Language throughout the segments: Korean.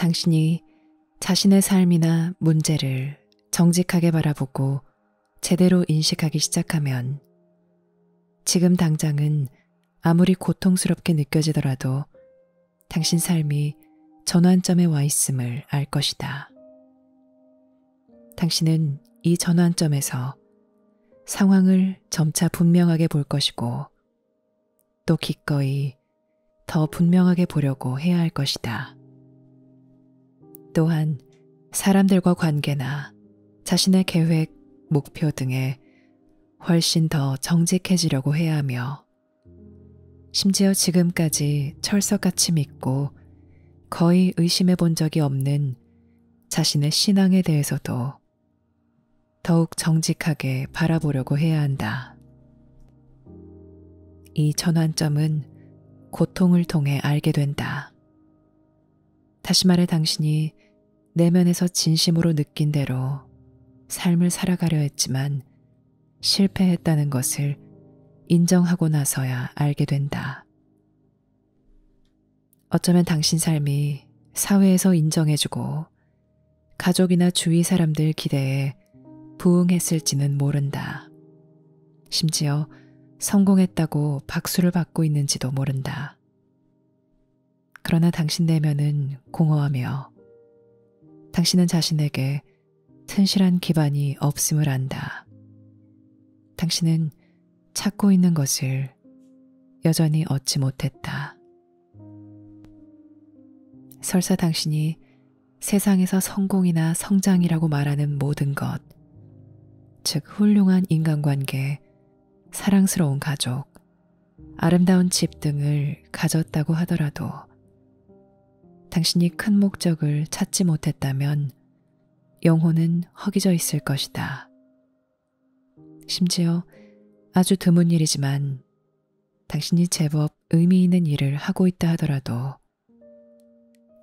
당신이 자신의 삶이나 문제를 정직하게 바라보고 제대로 인식하기 시작하면 지금 당장은 아무리 고통스럽게 느껴지더라도 당신 삶이 전환점에 와 있음을 알 것이다. 당신은 이 전환점에서 상황을 점차 분명하게 볼 것이고 또 기꺼이 더 분명하게 보려고 해야 할 것이다. 또한 사람들과 관계나 자신의 계획, 목표 등에 훨씬 더 정직해지려고 해야 하며 심지어 지금까지 철석같이 믿고 거의 의심해 본 적이 없는 자신의 신앙에 대해서도 더욱 정직하게 바라보려고 해야 한다. 이 전환점은 고통을 통해 알게 된다. 다시 말해 당신이 내면에서 진심으로 느낀 대로 삶을 살아가려 했지만 실패했다는 것을 인정하고 나서야 알게 된다. 어쩌면 당신 삶이 사회에서 인정해주고 가족이나 주위 사람들 기대에 부응했을지는 모른다. 심지어 성공했다고 박수를 받고 있는지도 모른다. 그러나 당신 내면은 공허하며 당신은 자신에게 튼실한 기반이 없음을 안다. 당신은 찾고 있는 것을 여전히 얻지 못했다. 설사 당신이 세상에서 성공이나 성장이라고 말하는 모든 것, 즉 훌륭한 인간관계, 사랑스러운 가족, 아름다운 집 등을 가졌다고 하더라도 당신이 큰 목적을 찾지 못했다면 영혼은 허기져 있을 것이다. 심지어 아주 드문 일이지만 당신이 제법 의미 있는 일을 하고 있다 하더라도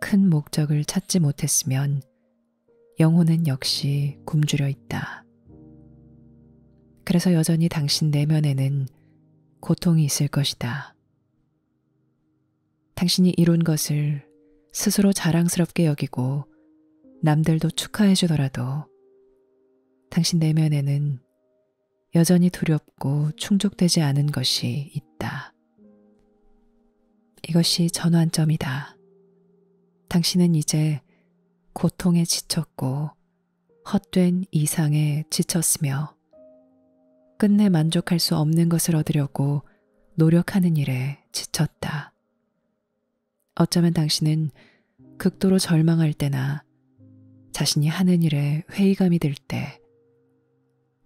큰 목적을 찾지 못했으면 영혼은 역시 굶주려 있다. 그래서 여전히 당신 내면에는 고통이 있을 것이다. 당신이 이룬 것을 스스로 자랑스럽게 여기고 남들도 축하해 주더라도 당신 내면에는 여전히 두렵고 충족되지 않은 것이 있다. 이것이 전환점이다. 당신은 이제 고통에 지쳤고 헛된 이상에 지쳤으며 끝내 만족할 수 없는 것을 얻으려고 노력하는 일에 지쳤다. 어쩌면 당신은 극도로 절망할 때나 자신이 하는 일에 회의감이 들 때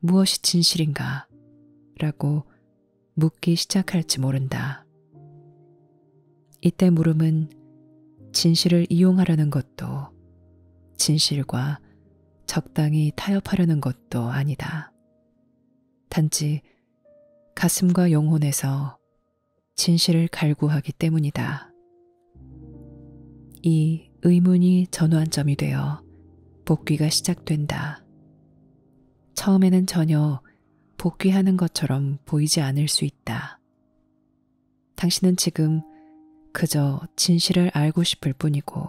무엇이 진실인가? 라고 묻기 시작할지 모른다. 이때 물음은 진실을 이용하려는 것도 진실과 적당히 타협하려는 것도 아니다. 단지 가슴과 영혼에서 진실을 갈구하기 때문이다. 이 의문이 전환점이 되어 복귀가 시작된다. 처음에는 전혀 복귀하는 것처럼 보이지 않을 수 있다. 당신은 지금 그저 진실을 알고 싶을 뿐이고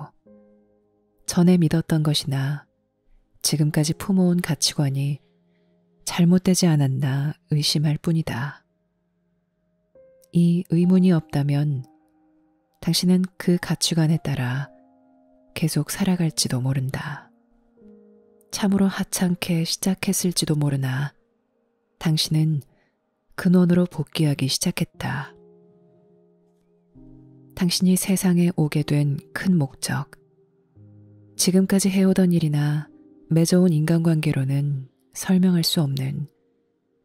전에 믿었던 것이나 지금까지 품어온 가치관이 잘못되지 않았나 의심할 뿐이다. 이 의문이 없다면 당신은 그 가치관에 따라 계속 살아갈지도 모른다. 참으로 하찮게 시작했을지도 모르나 당신은 근원으로 복귀하기 시작했다. 당신이 세상에 오게 된 큰 목적, 지금까지 해오던 일이나 맺어온 인간관계로는 설명할 수 없는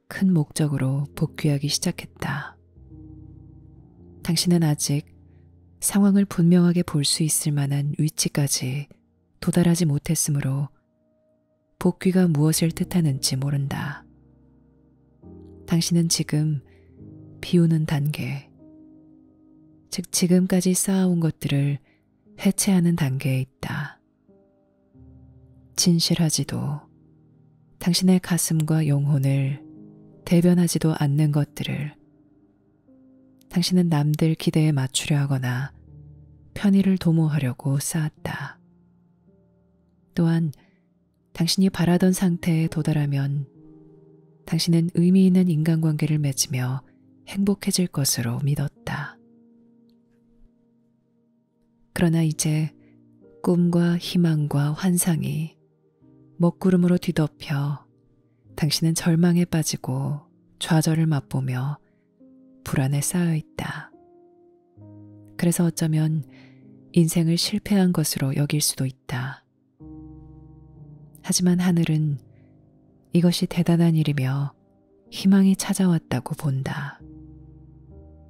큰 목적으로 복귀하기 시작했다. 당신은 아직 상황을 분명하게 볼 수 있을 만한 위치까지 도달하지 못했으므로 복귀가 무엇을 뜻하는지 모른다. 당신은 지금 비우는 단계, 즉 지금까지 쌓아온 것들을 해체하는 단계에 있다. 진실하지도 당신의 가슴과 영혼을 대변하지도 않는 것들을 당신은 남들 기대에 맞추려 하거나 편의를 도모하려고 쌓았다. 또한 당신이 바라던 상태에 도달하면 당신은 의미 있는 인간관계를 맺으며 행복해질 것으로 믿었다. 그러나 이제 꿈과 희망과 환상이 먹구름으로 뒤덮여 당신은 절망에 빠지고 좌절을 맛보며 불안에 쌓여 있다. 그래서 어쩌면 인생을 실패한 것으로 여길 수도 있다. 하지만 하늘은 이것이 대단한 일이며 희망이 찾아왔다고 본다.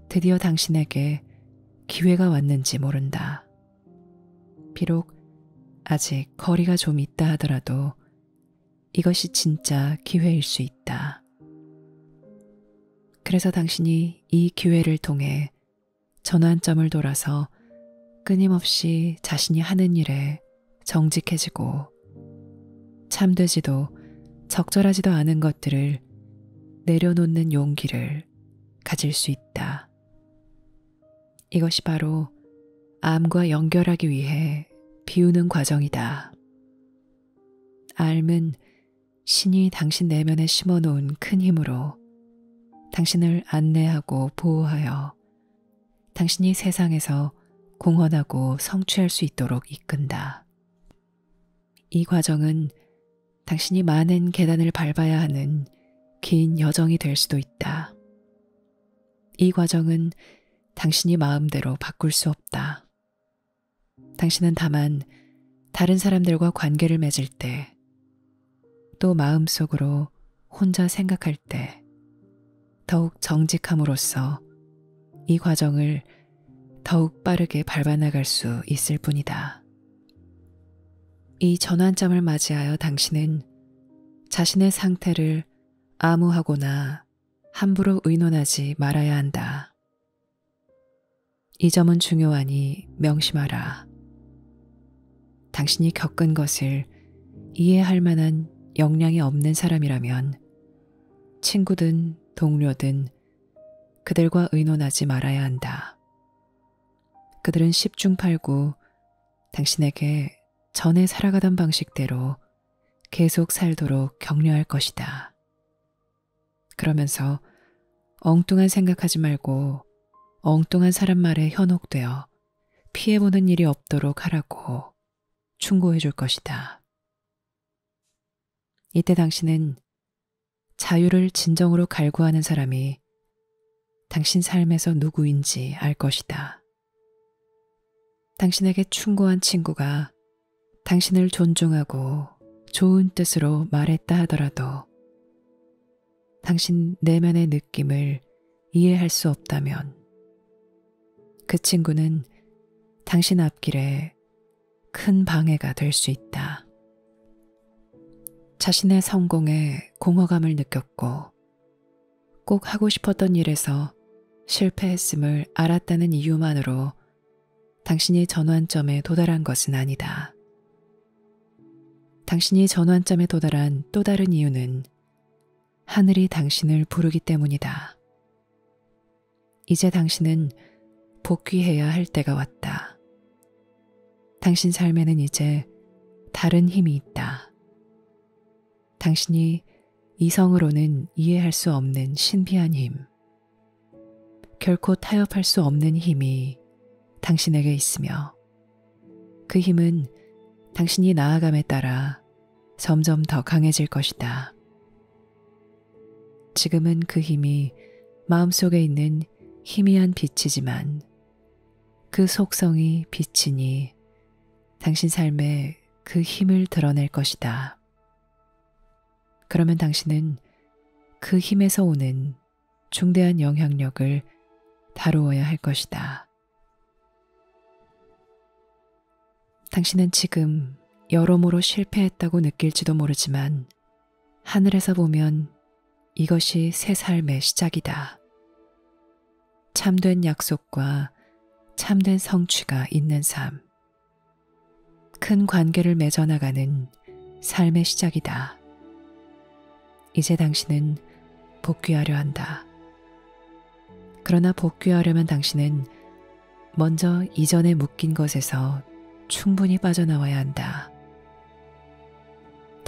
드디어 당신에게 기회가 왔는지 모른다. 비록 아직 거리가 좀 있다 하더라도 이것이 진짜 기회일 수 있다. 그래서 당신이 이 기회를 통해 전환점을 돌아서 끊임없이 자신이 하는 일에 정직해지고 참되지도 적절하지도 않은 것들을 내려놓는 용기를 가질 수 있다. 이것이 바로 암과 연결하기 위해 비우는 과정이다. 암은 신이 당신 내면에 심어놓은 큰 힘으로 당신을 안내하고 보호하여 당신이 세상에서 공헌하고 성취할 수 있도록 이끈다. 이 과정은 당신이 많은 계단을 밟아야 하는 긴 여정이 될 수도 있다. 이 과정은 당신이 마음대로 바꿀 수 없다. 당신은 다만 다른 사람들과 관계를 맺을 때, 또 마음속으로 혼자 생각할 때 더욱 정직함으로써 이 과정을 더욱 빠르게 밟아나갈 수 있을 뿐이다. 이 전환점을 맞이하여 당신은 자신의 상태를 암호하거나 함부로 의논하지 말아야 한다. 이 점은 중요하니 명심하라. 당신이 겪은 것을 이해할 만한 역량이 없는 사람이라면 친구든 동료든 그들과 의논하지 말아야 한다. 그들은 10중 8구 당신에게 전에 살아가던 방식대로 계속 살도록 격려할 것이다. 그러면서 엉뚱한 생각하지 말고 엉뚱한 사람 말에 현혹되어 피해보는 일이 없도록 하라고 충고해 줄 것이다. 이때 당신은 자유를 진정으로 갈구하는 사람이 당신 삶에서 누구인지 알 것이다. 당신에게 충고한 친구가 당신을 존중하고 좋은 뜻으로 말했다 하더라도 당신 내면의 느낌을 이해할 수 없다면 그 친구는 당신 앞길에 큰 방해가 될 수 있다. 자신의 성공에 공허감을 느꼈고 꼭 하고 싶었던 일에서 실패했음을 알았다는 이유만으로 당신이 전환점에 도달한 것은 아니다. 당신이 전환점에 도달한 또 다른 이유는 하늘이 당신을 부르기 때문이다. 이제 당신은 복귀해야 할 때가 왔다. 당신 삶에는 이제 다른 힘이 있다. 당신이 이성으로는 이해할 수 없는 신비한 힘, 결코 타협할 수 없는 힘이 당신에게 있으며 그 힘은 당신이 나아감에 따라 점점 더 강해질 것이다. 지금은 그 힘이 마음속에 있는 희미한 빛이지만 그 속성이 빛이니 당신 삶에 그 힘을 드러낼 것이다. 그러면 당신은 그 힘에서 오는 중대한 영향력을 다루어야 할 것이다. 당신은 지금 여러모로 실패했다고 느낄지도 모르지만 하늘에서 보면 이것이 새 삶의 시작이다. 참된 약속과 참된 성취가 있는 삶, 큰 관계를 맺어나가는 삶의 시작이다. 이제 당신은 복귀하려 한다. 그러나 복귀하려면 당신은 먼저 이전에 묶인 것에서 충분히 빠져나와야 한다.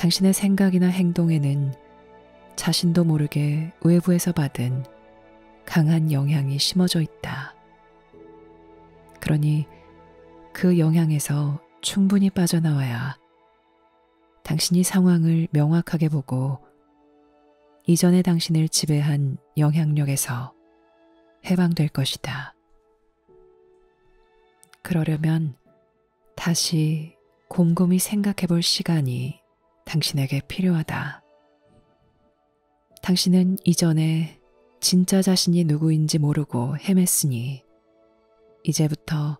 당신의 생각이나 행동에는 자신도 모르게 외부에서 받은 강한 영향이 심어져 있다. 그러니 그 영향에서 충분히 빠져나와야 당신이 상황을 명확하게 보고 이전에 당신을 지배한 영향력에서 해방될 것이다. 그러려면 다시 곰곰이 생각해 볼 시간이 당신에게 필요하다. 당신은 이전에 진짜 자신이 누구인지 모르고 헤맸으니 이제부터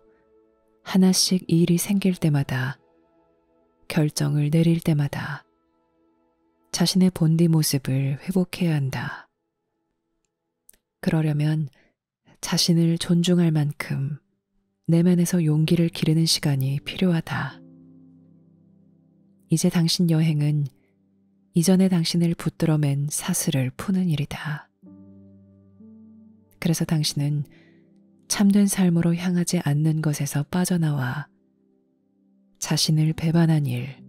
하나씩 일이 생길 때마다, 결정을 내릴 때마다 자신의 본디 모습을 회복해야 한다. 그러려면 자신을 존중할 만큼 내면에서 용기를 기르는 시간이 필요하다. 이제 당신 여행은 이전에 당신을 붙들어맨 사슬을 푸는 일이다. 그래서 당신은 참된 삶으로 향하지 않는 것에서 빠져나와 자신을 배반한 일,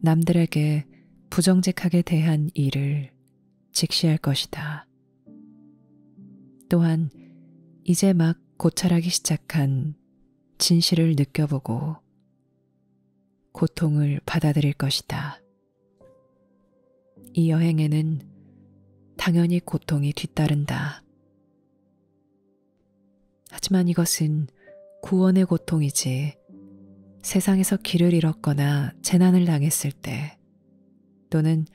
남들에게 부정직하게 대한 일을 직시할 것이다. 또한 이제 막 고찰하기 시작한 진실을 느껴보고 고통을 받아들일 것이다. 이 여행에는 당연히 고통이 뒤따른다. 하지만 이것은 구원의 고통이지 세상에서 길을 잃었거나 재난을 당했을 때 또는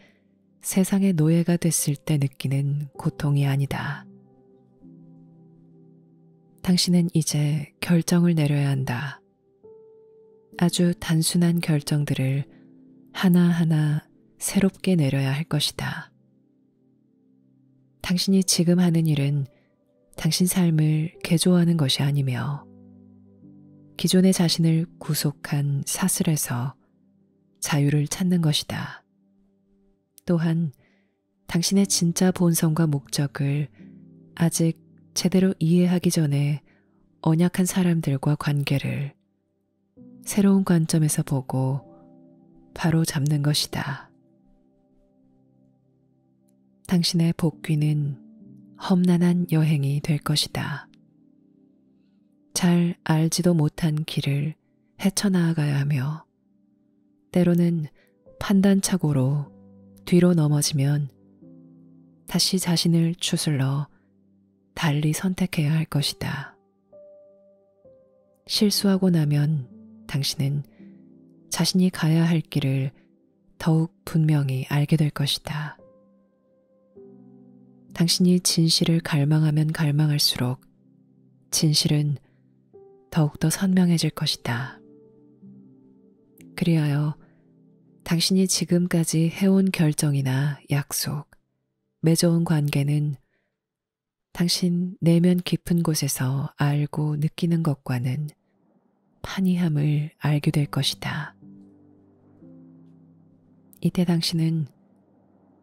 세상의 노예가 됐을 때 느끼는 고통이 아니다. 당신은 이제 결정을 내려야 한다. 아주 단순한 결정들을 하나하나 새롭게 내려야 할 것이다. 당신이 지금 하는 일은 당신 삶을 개조하는 것이 아니며 기존의 자신을 구속한 사슬에서 자유를 찾는 것이다. 또한 당신의 진짜 본성과 목적을 아직 제대로 이해하기 전에 언약한 사람들과 관계를 새로운 관점에서 보고 바로 잡는 것이다. 당신의 복귀는 험난한 여행이 될 것이다. 잘 알지도 못한 길을 헤쳐나가야 하며 때로는 판단착오로 뒤로 넘어지면 다시 자신을 추슬러 달리 선택해야 할 것이다. 실수하고 나면 당신은 자신이 가야 할 길을 더욱 분명히 알게 될 것이다. 당신이 진실을 갈망하면 갈망할수록 진실은 더욱더 선명해질 것이다. 그리하여 당신이 지금까지 해온 결정이나 약속, 맺어온 관계는 당신 내면 깊은 곳에서 알고 느끼는 것과는 판이함을 알게 될 것이다. 이때 당신은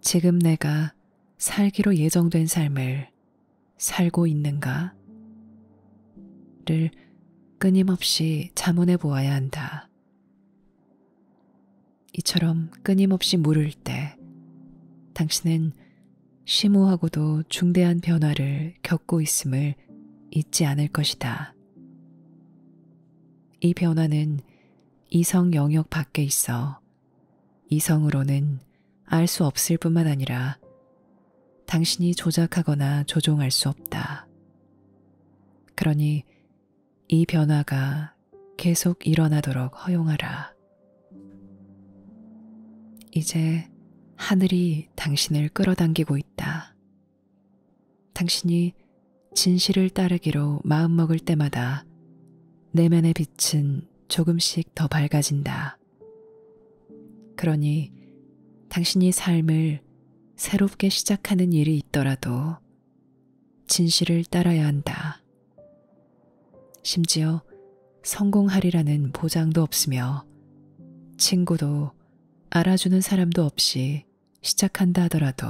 지금 내가 살기로 예정된 삶을 살고 있는가? 를 끊임없이 자문해 보아야 한다. 이처럼 끊임없이 물을 때 당신은 심오하고도 중대한 변화를 겪고 있음을 잊지 않을 것이다. 이 변화는 이성 영역 밖에 있어 이성으로는 알 수 없을 뿐만 아니라 당신이 조작하거나 조종할 수 없다. 그러니 이 변화가 계속 일어나도록 허용하라. 이제 하늘이 당신을 끌어당기고 있다. 당신이 진실을 따르기로 마음먹을 때마다 내면의 빛은 조금씩 더 밝아진다. 그러니 당신이 삶을 새롭게 시작하는 일이 있더라도 진실을 따라야 한다. 심지어 성공하리라는 보장도 없으며 친구도 알아주는 사람도 없이 시작한다 하더라도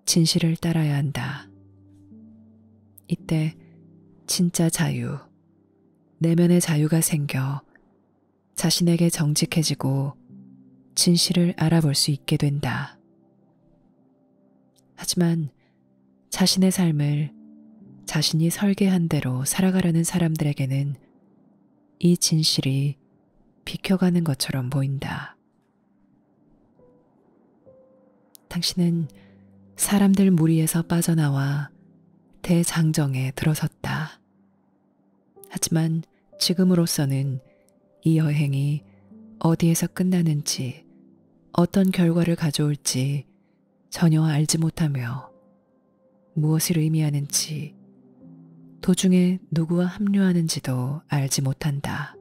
진실을 따라야 한다. 이때 진짜 자유, 내면의 자유가 생겨 자신에게 정직해지고 진실을 알아볼 수 있게 된다. 하지만 자신의 삶을 자신이 설계한 대로 살아가려는 사람들에게는 이 진실이 비켜가는 것처럼 보인다. 당신은 사람들 무리에서 빠져나와 대장정에 들어섰다. 하지만 지금으로서는 이 여행이 어디에서 끝나는지, 어떤 결과를 가져올지 전혀 알지 못하며 무엇을 의미하는지, 도중에 누구와 합류하는지도 알지 못한다.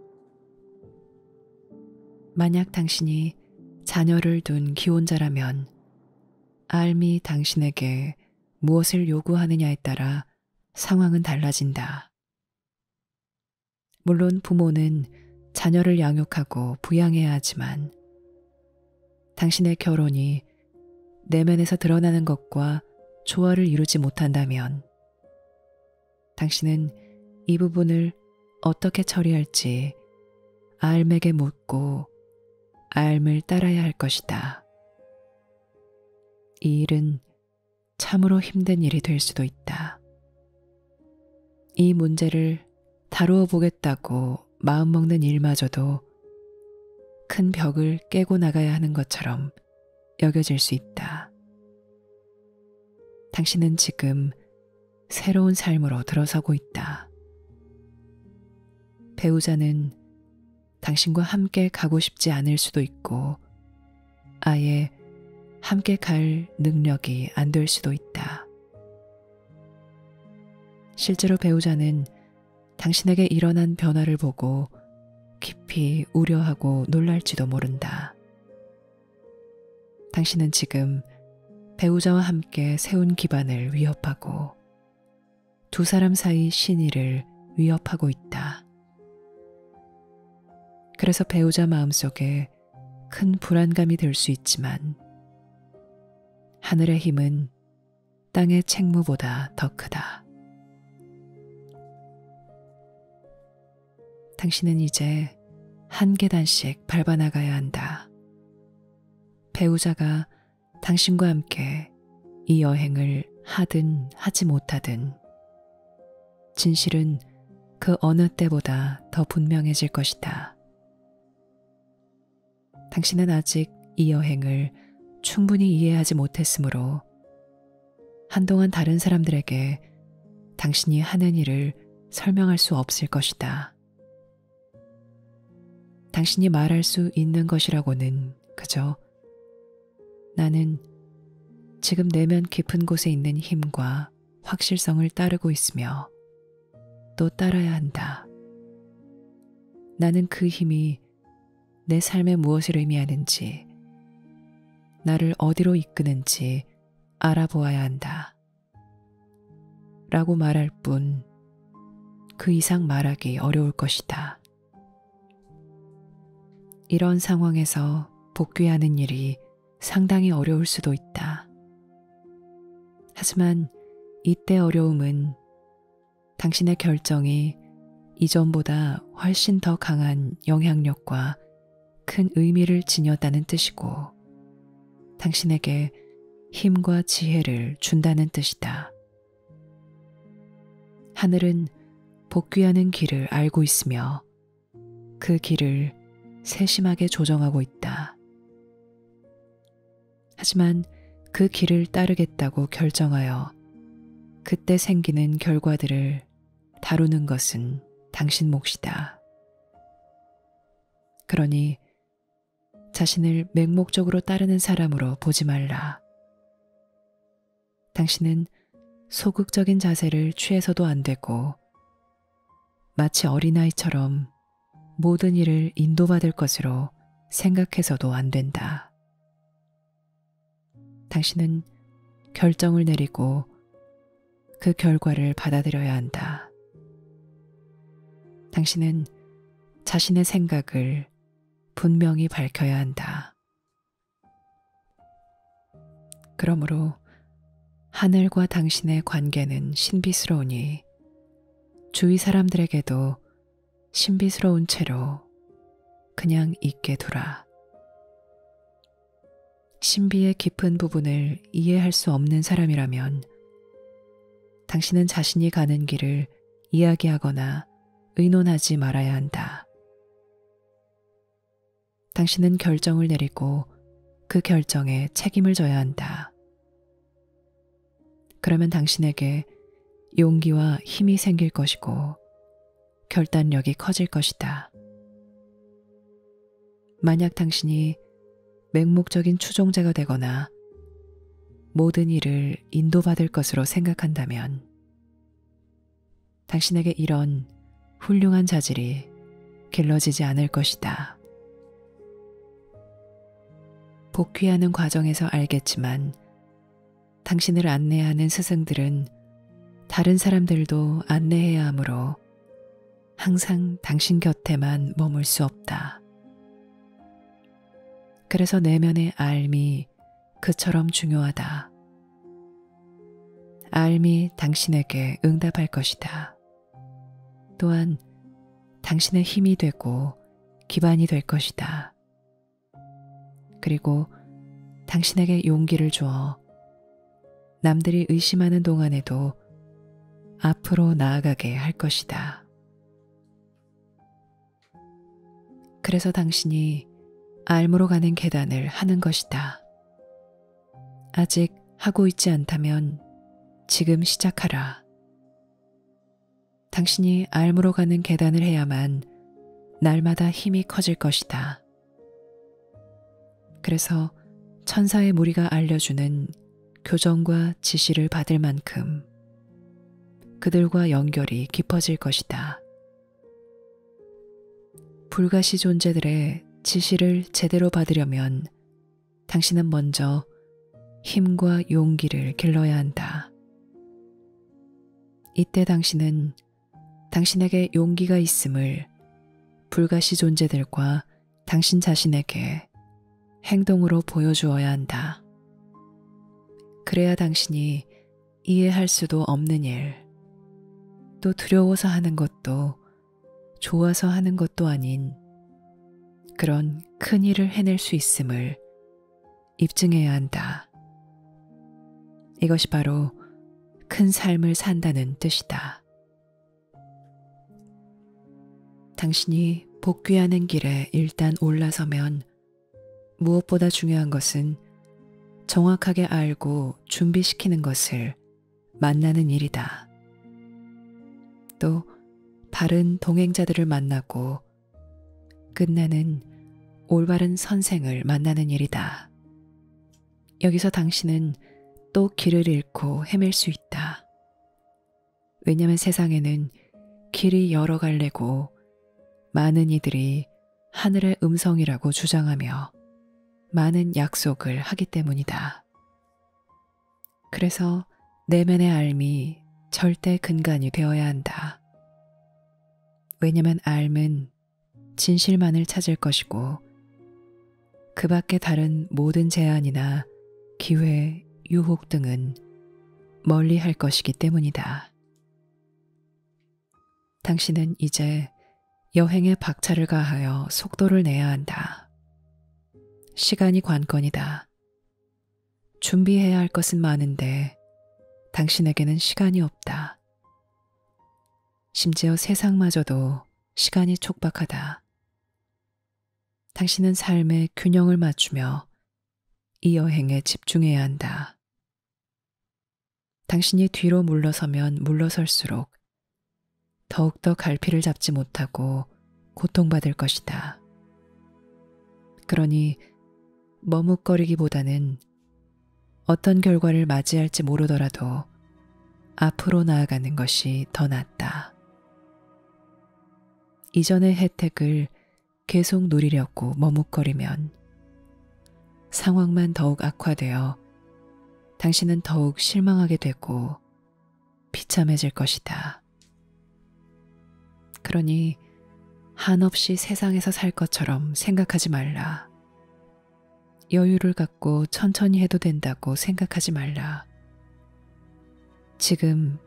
만약 당신이 자녀를 둔 기혼자라면 알미 당신에게 무엇을 요구하느냐에 따라 상황은 달라진다. 물론 부모는 자녀를 양육하고 부양해야 하지만 당신의 결혼이 내면에서 드러나는 것과 조화를 이루지 못한다면 당신은 이 부분을 어떻게 처리할지 알맥에 묻고 알을 따라야 할 것이다. 이 일은 참으로 힘든 일이 될 수도 있다. 이 문제를 다루어 보겠다고 마음먹는 일마저도 큰 벽을 깨고 나가야 하는 것처럼 여겨질 수 있다. 당신은 지금 새로운 삶으로 들어서고 있다. 배우자는 당신과 함께 가고 싶지 않을 수도 있고 아예 함께 갈 능력이 안 될 수도 있다. 실제로 배우자는 당신에게 일어난 변화를 보고 깊이 우려하고 놀랄지도 모른다. 당신은 지금 배우자와 함께 세운 기반을 위협하고 두 사람 사이 신의를 위협하고 있다. 그래서 배우자 마음속에 큰 불안감이 들 수 있지만 하늘의 힘은 땅의 책무보다 더 크다. 당신은 이제 한 계단씩 밟아나가야 한다. 배우자가 당신과 함께 이 여행을 하든 하지 못하든 진실은 그 어느 때보다 더 분명해질 것이다. 당신은 아직 이 여행을 충분히 이해하지 못했으므로 한동안 다른 사람들에게 당신이 하는 일을 설명할 수 없을 것이다. 당신이 말할 수 있는 것이라고는 그저 나는 지금 내면 깊은 곳에 있는 힘과 확실성을 따르고 있으며 또 따라야 한다. 나는 그 힘이 내 삶에 무엇을 의미하는지, 나를 어디로 이끄는지 알아보아야 한다. 라고 말할 뿐 그 이상 말하기 어려울 것이다. 이런 상황에서 복귀하는 일이 상당히 어려울 수도 있다. 하지만 이때 어려움은 당신의 결정이 이전보다 훨씬 더 강한 영향력과 큰 의미를 지녔다는 뜻이고 당신에게 힘과 지혜를 준다는 뜻이다. 하늘은 복귀하는 길을 알고 있으며 그 길을 세심하게 조정하고 있다. 하지만 그 길을 따르겠다고 결정하여 그때 생기는 결과들을 다루는 것은 당신 몫이다. 그러니 자신을 맹목적으로 따르는 사람으로 보지 말라. 당신은 소극적인 자세를 취해서도 안 되고 마치 어린아이처럼 모든 일을 인도받을 것으로 생각해서도 안 된다. 당신은 결정을 내리고 그 결과를 받아들여야 한다. 당신은 자신의 생각을 분명히 밝혀야 한다. 그러므로 하늘과 당신의 관계는 신비스러우니 주위 사람들에게도 신비스러운 채로 그냥 있게 두라. 신비의 깊은 부분을 이해할 수 없는 사람이라면 당신은 자신이 가는 길을 이야기하거나 의논하지 말아야 한다. 당신은 결정을 내리고 그 결정에 책임을 져야 한다. 그러면 당신에게 용기와 힘이 생길 것이고 결단력이 커질 것이다. 만약 당신이 맹목적인 추종자가 되거나 모든 일을 인도받을 것으로 생각한다면 당신에게 이런 훌륭한 자질이 길러지지 않을 것이다. 복귀하는 과정에서 알겠지만 당신을 안내하는 스승들은 다른 사람들도 안내해야 하므로 항상 당신 곁에만 머물 수 없다. 그래서 내면의 알미 그처럼 중요하다. 알미 당신에게 응답할 것이다. 또한 당신의 힘이 되고 기반이 될 것이다. 그리고 당신에게 용기를 주어 남들이 의심하는 동안에도 앞으로 나아가게 할 것이다. 그래서 당신이 알무로 가는 계단을 하는 것이다. 아직 하고 있지 않다면 지금 시작하라. 당신이 알무로 가는 계단을 해야만 날마다 힘이 커질 것이다. 그래서 천사의 무리가 알려주는 교정과 지시를 받을 만큼 그들과 연결이 깊어질 것이다. 불가시 존재들의 지시를 제대로 받으려면 당신은 먼저 힘과 용기를 길러야 한다. 이때 당신은 당신에게 용기가 있음을 불가시 존재들과 당신 자신에게 행동으로 보여주어야 한다. 그래야 당신이 이해할 수도 없는 일, 또 두려워서 하는 것도 좋아서 하는 것도 아닌 그런 큰 일을 해낼 수 있음을 입증해야 한다. 이것이 바로 큰 삶을 산다는 뜻이다. 당신이 복귀하는 길에 일단 올라서면 무엇보다 중요한 것은 정확하게 알고 준비시키는 것을 만나는 일이다. 또 바른 동행자들을 만나고 끝나는 올바른 선생을 만나는 일이다. 여기서 당신은 또 길을 잃고 헤맬 수 있다. 왜냐하면 세상에는 길이 여러 갈래고 많은 이들이 하늘의 음성이라고 주장하며 많은 약속을 하기 때문이다. 그래서 내면의 알미 절대 근간이 되어야 한다. 왜냐면 알은 진실만을 찾을 것이고 그 밖에 다른 모든 제한이나 기회, 유혹 등은 멀리 할 것이기 때문이다. 당신은 이제 여행에 박차를 가하여 속도를 내야 한다. 시간이 관건이다. 준비해야 할 것은 많은데 당신에게는 시간이 없다. 심지어 세상마저도 시간이 촉박하다. 당신은 삶의 균형을 맞추며 이 여행에 집중해야 한다. 당신이 뒤로 물러서면 물러설수록 더욱더 갈피를 잡지 못하고 고통받을 것이다. 그러니 머뭇거리기보다는 어떤 결과를 맞이할지 모르더라도 앞으로 나아가는 것이 더 낫다. 이전의 혜택을 계속 누리려고 머뭇거리면 상황만 더욱 악화되어 당신은 더욱 실망하게 되고 비참해질 것이다. 그러니 한없이 세상에서 살 것처럼 생각하지 말라. 여유를 갖고 천천히 해도 된다고 생각하지 말라. 지금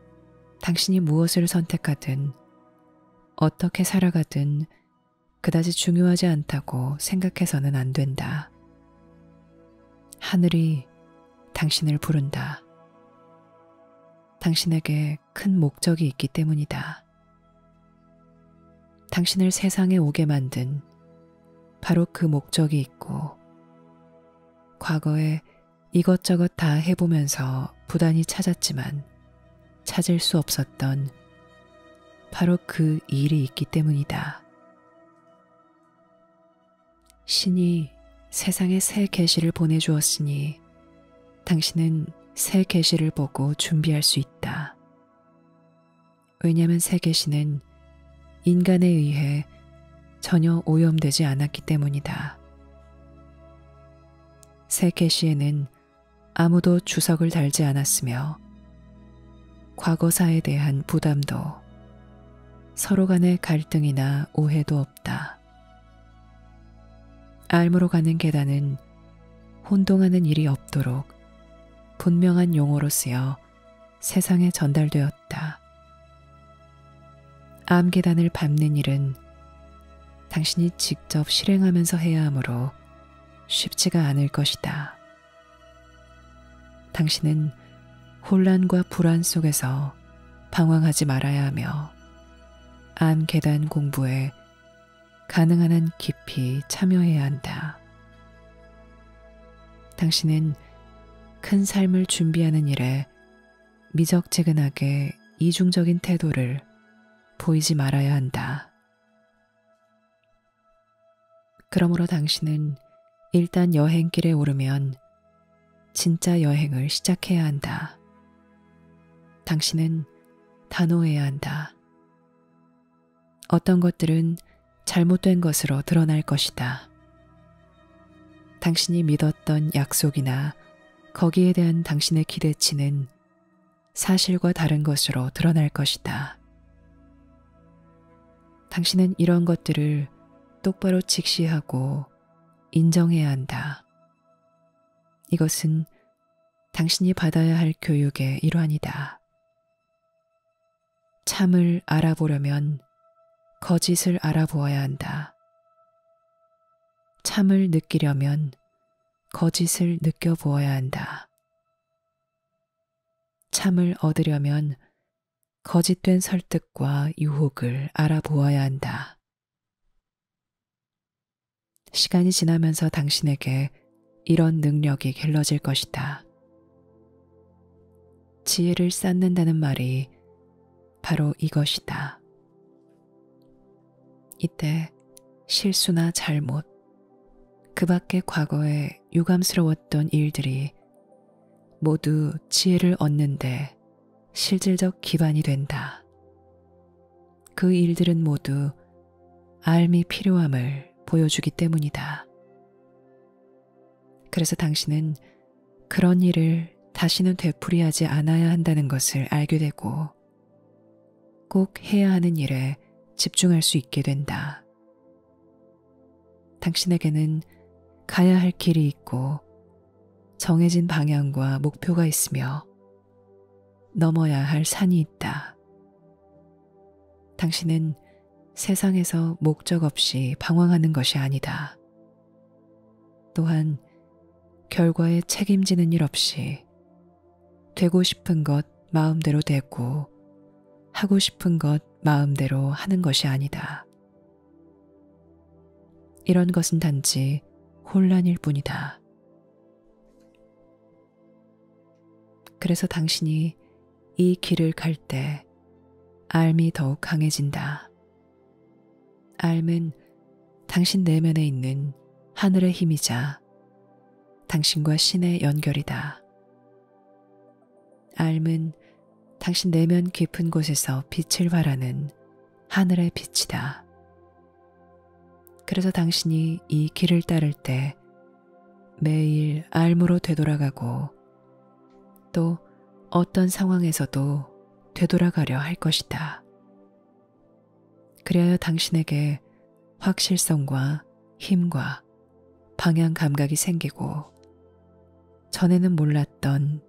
당신이 무엇을 선택하든 어떻게 살아가든 그다지 중요하지 않다고 생각해서는 안 된다. 하늘이 당신을 부른다. 당신에게 큰 목적이 있기 때문이다. 당신을 세상에 오게 만든 바로 그 목적이 있고, 과거에 이것저것 다 해보면서 부단히 찾았지만 찾을 수 없었던 바로 그 일이 있기 때문이다. 신이 세상에 새 계시를 보내주었으니 당신은 새 계시를 보고 준비할 수 있다. 왜냐하면 새 계시는 인간에 의해 전혀 오염되지 않았기 때문이다. 새 계시에는 아무도 주석을 달지 않았으며 과거사에 대한 부담도 서로 간의 갈등이나 오해도 없다. 알무로 가는 계단은 혼동하는 일이 없도록 분명한 용어로 쓰여 세상에 전달되었다. 암 계단을 밟는 일은 당신이 직접 실행하면서 해야 하므로 쉽지가 않을 것이다. 당신은 혼란과 불안 속에서 방황하지 말아야 하며 암 계단 공부에 가능한 한 깊이 참여해야 한다. 당신은 큰 삶을 준비하는 일에 미적지근하게 이중적인 태도를 보이지 말아야 한다. 그러므로 당신은 일단 여행길에 오르면 진짜 여행을 시작해야 한다. 당신은 단호해야 한다. 어떤 것들은 잘못된 것으로 드러날 것이다. 당신이 믿었던 약속이나 거기에 대한 당신의 기대치는 사실과 다른 것으로 드러날 것이다. 당신은 이런 것들을 똑바로 직시하고 인정해야 한다. 이것은 당신이 받아야 할 교육의 일환이다. 참을 알아보려면 거짓을 알아보아야 한다. 참을 느끼려면 거짓을 느껴보아야 한다. 참을 얻으려면 거짓된 설득과 유혹을 알아보아야 한다. 시간이 지나면서 당신에게 이런 능력이 길러질 것이다. 지혜를 쌓는다는 말이 바로 이것이다. 이때 실수나 잘못, 그 밖의 과거에 유감스러웠던 일들이 모두 지혜를 얻는데 실질적 기반이 된다. 그 일들은 모두 알미 필요함을 보여주기 때문이다. 그래서 당신은 그런 일을 다시는 되풀이하지 않아야 한다는 것을 알게 되고 꼭 해야 하는 일에 집중할 수 있게 된다. 당신에게는 가야 할 길이 있고 정해진 방향과 목표가 있으며 넘어야 할 산이 있다. 당신은 세상에서 목적 없이 방황하는 것이 아니다. 또한 결과에 책임지는 일 없이 되고 싶은 것 마음대로 되고 하고 싶은 것 마음대로 하는 것이 아니다. 이런 것은 단지 혼란일 뿐이다. 그래서 당신이 이 길을 갈 때 알미 더욱 강해진다. 알은 당신 내면에 있는 하늘의 힘이자 당신과 신의 연결이다. 알은 당신 내면 깊은 곳에서 빛을 발하는 하늘의 빛이다. 그래서 당신이 이 길을 따를 때 매일 알무로 되돌아가고 또 어떤 상황에서도 되돌아가려 할 것이다. 그래야 당신에게 확실성과 힘과 방향 감각이 생기고 전에는 몰랐던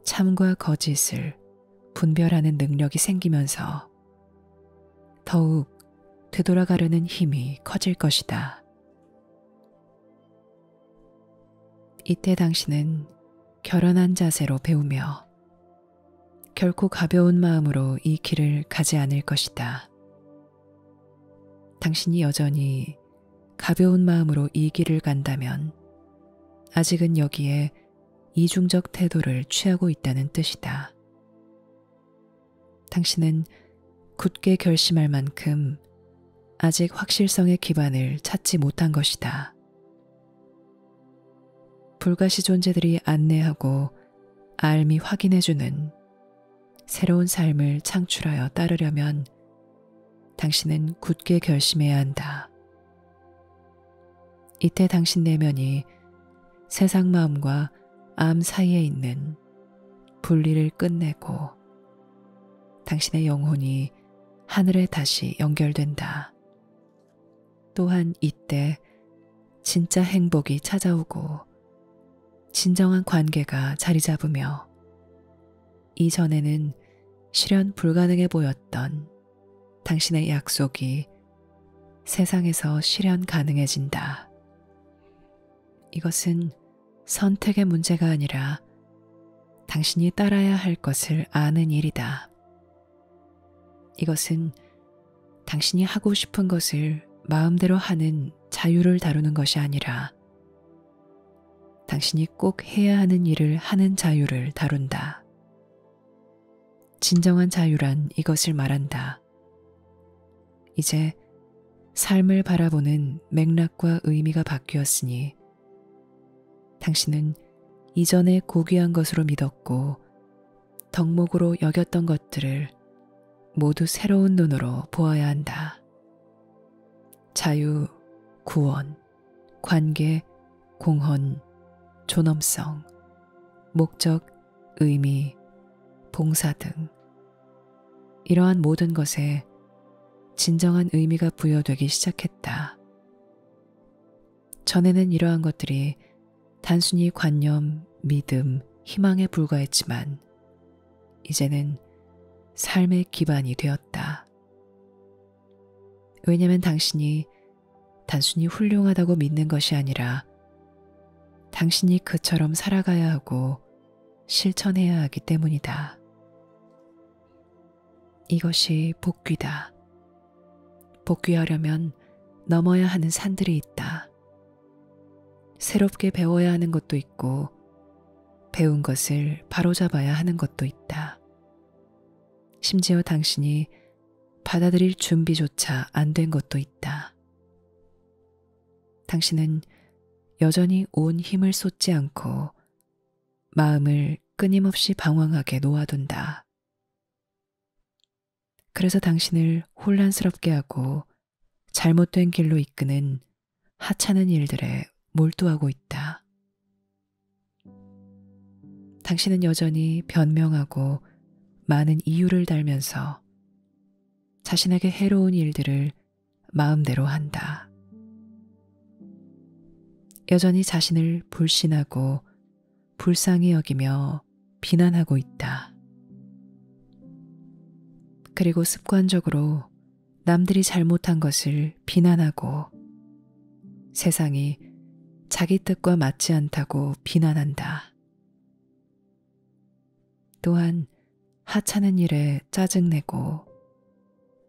참과 거짓을 분별하는 능력이 생기면서 더욱 되돌아가려는 힘이 커질 것이다. 이때 당신은 결연한 자세로 배우며 결코 가벼운 마음으로 이 길을 가지 않을 것이다. 당신이 여전히 가벼운 마음으로 이 길을 간다면 아직은 여기에 이중적 태도를 취하고 있다는 뜻이다. 당신은 굳게 결심할 만큼 아직 확실성의 기반을 찾지 못한 것이다. 불가시 존재들이 안내하고 알미 확인해주는 새로운 삶을 창출하여 따르려면 당신은 굳게 결심해야 한다. 이때 당신 내면이 세상 마음과 암 사이에 있는 분리를 끝내고 당신의 영혼이 하늘에 다시 연결된다. 또한 이때 진짜 행복이 찾아오고 진정한 관계가 자리 잡으며 이전에는 실현 불가능해 보였던 당신의 약속이 세상에서 실현 가능해진다. 이것은 선택의 문제가 아니라 당신이 따라야 할 것을 아는 일이다. 이것은 당신이 하고 싶은 것을 마음대로 하는 자유를 다루는 것이 아니라 당신이 꼭 해야 하는 일을 하는 자유를 다룬다. 진정한 자유란 이것을 말한다. 이제 삶을 바라보는 맥락과 의미가 바뀌었으니 당신은 이전에 고귀한 것으로 믿었고 덕목으로 여겼던 것들을 모두 새로운 눈으로 보아야 한다. 자유, 구원, 관계, 공헌, 존엄성, 목적, 의미, 봉사 등 이러한 모든 것에 진정한 의미가 부여되기 시작했다. 전에는 이러한 것들이 단순히 관념, 믿음, 희망에 불과했지만 이제는 삶의 기반이 되었다. 왜냐하면 당신이 단순히 훌륭하다고 믿는 것이 아니라 당신이 그처럼 살아가야 하고 실천해야 하기 때문이다. 이것이 복귀다. 복귀하려면 넘어야 하는 산들이 있다. 새롭게 배워야 하는 것도 있고 배운 것을 바로잡아야 하는 것도 있다. 심지어 당신이 받아들일 준비조차 안 된 것도 있다. 당신은 여전히 온 힘을 쏟지 않고 마음을 끊임없이 방황하게 놓아둔다. 그래서 당신을 혼란스럽게 하고 잘못된 길로 이끄는 하찮은 일들에 몰두하고 있다. 당신은 여전히 변명하고 많은 이유를 달면서 자신에게 해로운 일들을 마음대로 한다. 여전히 자신을 불신하고 불쌍히 여기며 비난하고 있다. 그리고 습관적으로 남들이 잘못한 것을 비난하고 세상이 자기 뜻과 맞지 않다고 비난한다. 또한 하찮은 일에 짜증내고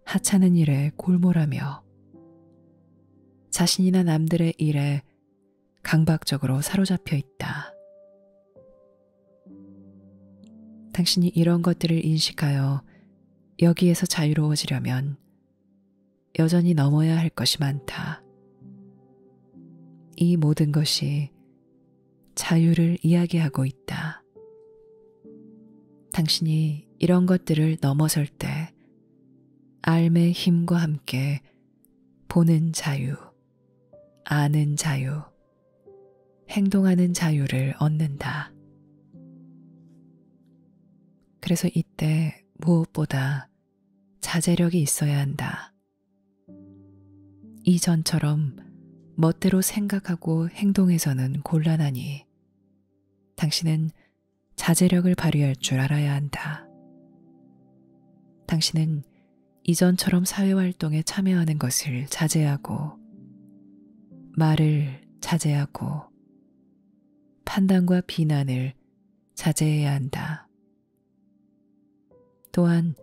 하찮은 일에 골몰하며 자신이나 남들의 일에 강박적으로 사로잡혀 있다. 당신이 이런 것들을 인식하여 여기에서 자유로워지려면 여전히 넘어야 할 것이 많다. 이 모든 것이 자유를 이야기하고 있다. 당신이 이런 것들을 넘어설 때 알의 힘과 함께 보는 자유, 아는 자유, 행동하는 자유를 얻는다. 그래서 이때 무엇보다 자제력이 있어야 한다. 이전처럼 멋대로 생각하고 행동해서는 곤란하니 당신은 자제력을 발휘할 줄 알아야 한다. 당신은 이전처럼 사회활동에 참여하는 것을 자제하고 말을 자제하고 판단과 비난을 자제해야 한다. 또한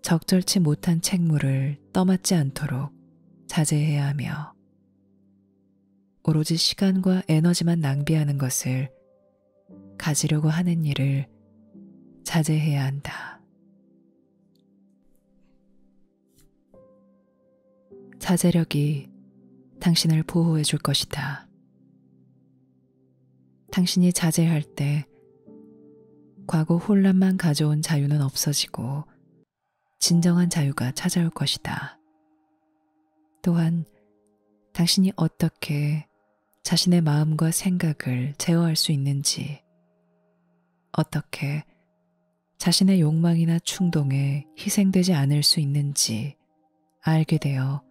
적절치 못한 책무를 떠맡지 않도록 자제해야 하며 오로지 시간과 에너지만 낭비하는 것을 가지려고 하는 일을 자제해야 한다. 자제력이 당신을 보호해 줄 것이다. 당신이 자제할 때 과거 혼란만 가져온 자유는 없어지고 진정한 자유가 찾아올 것이다. 또한 당신이 어떻게 자신의 마음과 생각을 제어할 수 있는지, 어떻게 자신의 욕망이나 충동에 희생되지 않을 수 있는지 알게 되어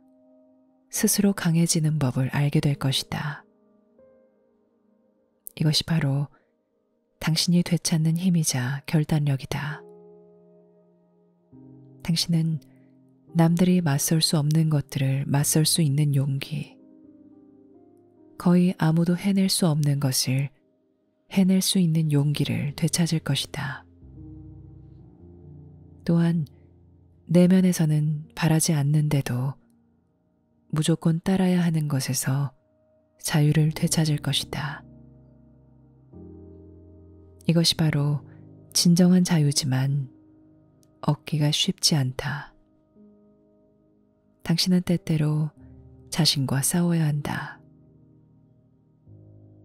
스스로 강해지는 법을 알게 될 것이다. 이것이 바로 당신이 되찾는 힘이자 결단력이다. 당신은 남들이 맞설 수 없는 것들을 맞설 수 있는 용기, 거의 아무도 해낼 수 없는 것을 해낼 수 있는 용기를 되찾을 것이다. 또한 내면에서는 바라지 않는데도 무조건 따라야 하는 것에서 자유를 되찾을 것이다. 이것이 바로 진정한 자유지만 얻기가 쉽지 않다. 당신은 때때로 자신과 싸워야 한다.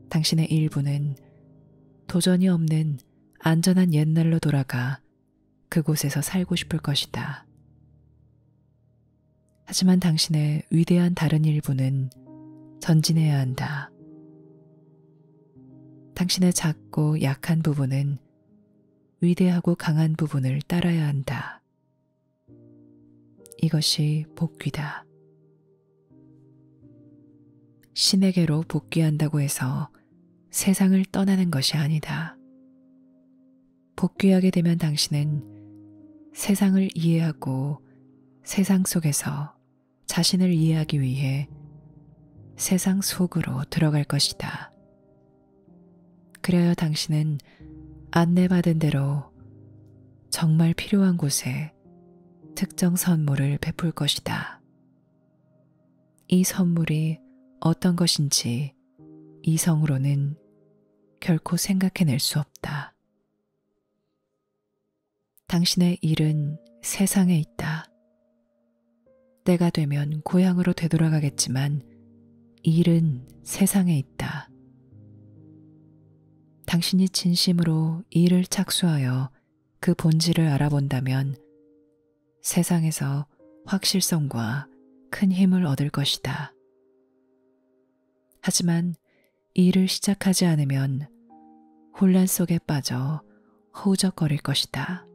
당신의 일부는 도전이 없는 안전한 옛날로 돌아가 그곳에서 살고 싶을 것이다. 하지만 당신의 위대한 다른 일부는 전진해야 한다. 당신의 작고 약한 부분은 위대하고 강한 부분을 따라야 한다. 이것이 복귀다. 신에게로 복귀한다고 해서 세상을 떠나는 것이 아니다. 복귀하게 되면 당신은 세상을 이해하고 세상 속에서 자신을 이해하기 위해 세상 속으로 들어갈 것이다. 그래야 당신은 안내받은 대로 정말 필요한 곳에 특정 선물을 베풀 것이다. 이 선물이 어떤 것인지 이성으로는 결코 생각해낼 수 없다. 당신의 일은 세상에 있다. 때가 되면 고향으로 되돌아가겠지만 일은 세상에 있다. 당신이 진심으로 일을 착수하여 그 본질을 알아본다면 세상에서 확실성과 큰 힘을 얻을 것이다. 하지만 일을 시작하지 않으면 혼란 속에 빠져 허우적거릴 것이다.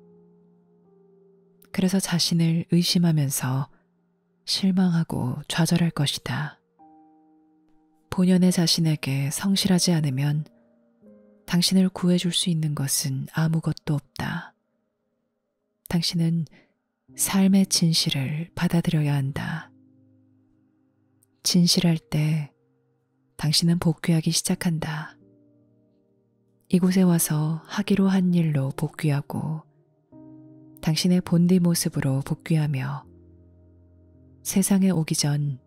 그래서 자신을 의심하면서 실망하고 좌절할 것이다. 본연의 자신에게 성실하지 않으면 당신을 구해줄 수 있는 것은 아무것도 없다. 당신은 삶의 진실을 받아들여야 한다. 진실할 때 당신은 복귀하기 시작한다. 이곳에 와서 하기로 한 일로 복귀하고 당신의 본디 모습으로 복귀하며 세상에 오기 전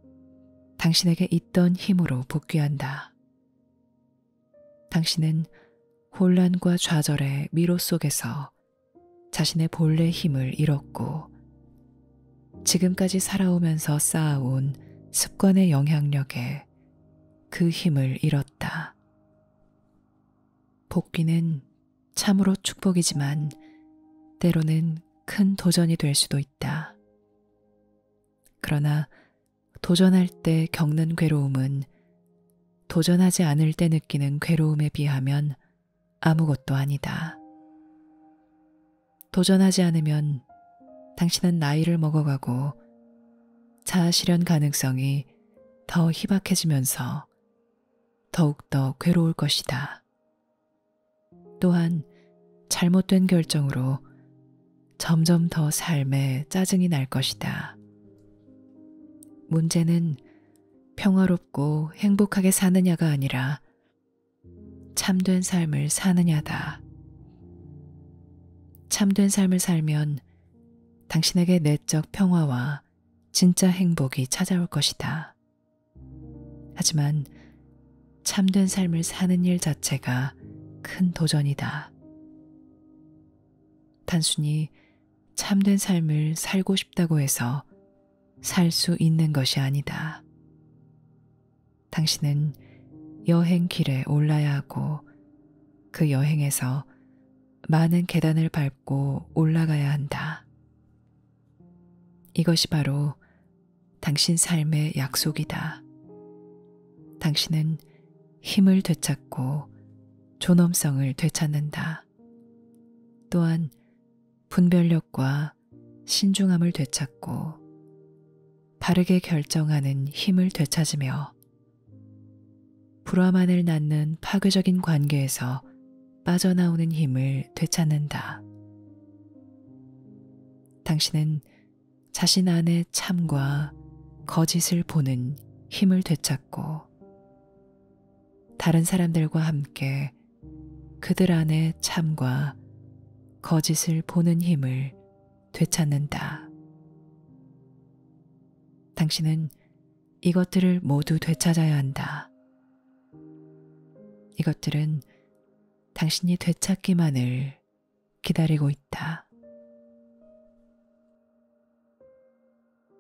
당신에게 있던 힘으로 복귀한다. 당신은 혼란과 좌절의 미로 속에서 자신의 본래 힘을 잃었고 지금까지 살아오면서 쌓아온 습관의 영향력에 그 힘을 잃었다. 복귀는 참으로 축복이지만 때로는 큰 도전이 될 수도 있다. 그러나 도전할 때 겪는 괴로움은 도전하지 않을 때 느끼는 괴로움에 비하면 아무것도 아니다. 도전하지 않으면 당신은 나이를 먹어가고 자아실현 가능성이 더 희박해지면서 더욱더 괴로울 것이다. 또한 잘못된 결정으로 점점 더 삶에 짜증이 날 것이다. 문제는 평화롭고 행복하게 사느냐가 아니라 참된 삶을 사느냐다. 참된 삶을 살면 당신에게 내적 평화와 진짜 행복이 찾아올 것이다. 하지만 참된 삶을 사는 일 자체가 큰 도전이다. 단순히 참된 삶을 살고 싶다고 해서 살 수 있는 것이 아니다. 당신은 여행 길에 올라야 하고 그 여행에서 많은 계단을 밟고 올라가야 한다. 이것이 바로 당신 삶의 약속이다. 당신은 힘을 되찾고 존엄성을 되찾는다. 또한 분별력과 신중함을 되찾고 바르게 결정하는 힘을 되찾으며 불화만을 낳는 파괴적인 관계에서 빠져나오는 힘을 되찾는다. 당신은 자신 안의 참과 거짓을 보는 힘을 되찾고 다른 사람들과 함께 그들 안의 참과 거짓을 보는 힘을 되찾는다. 당신은 이것들을 모두 되찾아야 한다. 이것들은 당신이 되찾기만을 기다리고 있다.